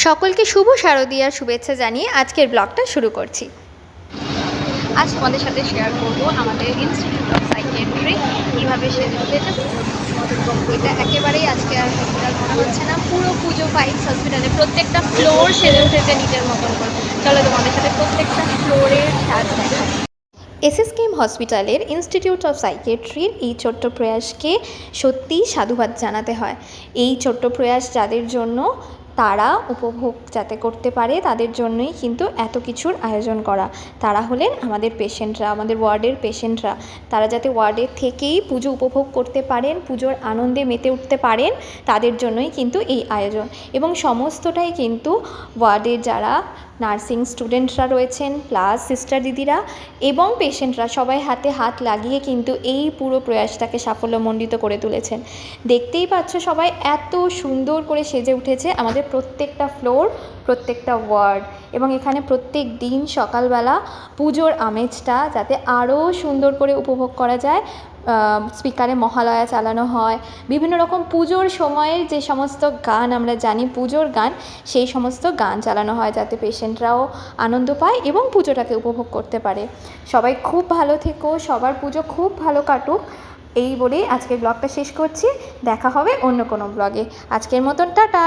সকলকে শুভ শারদীয়ার শুভেচ্ছা জানিয়ে আজকের ব্লগটা শুরু করছি। আজ তোমাদের সাথে শেয়ার করব আমাদের ইনস্টিটিউট অফ সাইকিয়াট্রি কীভাবে সেজে উঠেছে। এটা একেবারেই আজকে আর হসপিটাল মনে হচ্ছে না, পুরো পুজো পাইপস হসপিটালে প্রত্যেকটা ফ্লোর সেজে উঠেছে নিজের মতন করে। চলো তোমাদের সাথে প্রত্যেকটা ফ্লোরের সাজ দেখা। এসএসকেএম হসপিটালের ইনস্টিটিউট অফ সাইকিয়াট্রির এই ছোট্ট প্রয়াসকে সত্যিই সাধুবাদ জানাতে হয়। এই ছোট্ট প্রয়াস যাদের জন্য, তারা উপভোগ যাতে করতে পারে, তাদের জন্যই কিন্তু এত কিছুর আয়োজন করা। তারা হলেন আমাদের পেশেন্টরা, আমাদের ওয়ার্ডের পেশেন্টরা। তারা যাতে ওয়ার্ডের থেকেই পুজো উপভোগ করতে পারেন, পুজোর আনন্দে মেতে উঠতে পারেন, তাদের জন্যই কিন্তু এই আয়োজন। এবং সমস্তটাই কিন্তু ওয়ার্ডের যারা নার্সিং স্টুডেন্টরা রয়েছেন, প্লাস সিস্টার দিদিরা এবং পেশেন্টরা সবাই হাতে হাত লাগিয়ে কিন্তু এই পুরো প্রয়াসটাকে সাফল্যমণ্ডিত করে তুলেছেন। দেখতেই পাচ্ছ সবাই এত সুন্দর করে সেজে উঠেছে আমাদের প্রত্যেকটা ফ্লোর, প্রত্যেকটা ওয়ার্ড। এবং এখানে প্রত্যেক দিন সকালবেলা পুজোর আমেজটা যাতে আরও সুন্দর করে উপভোগ করা যায়, স্পিকারে মহালয়া চালানো হয়, বিভিন্ন রকম পুজোর সময়ের যে সমস্ত গান আমরা জানি, পুজোর গান, সেই সমস্ত গান চালানো হয় যাতে পেশেন্টরাও আনন্দ পায় এবং পুজোটাকে উপভোগ করতে পারে। সবাই খুব ভালো থেকো, সবার পুজো খুব ভালো কাটুক, এই বলেই আজকের ব্লগটা শেষ করছি। দেখা হবে অন্য কোনো ব্লগে। আজকের মতন টাটা।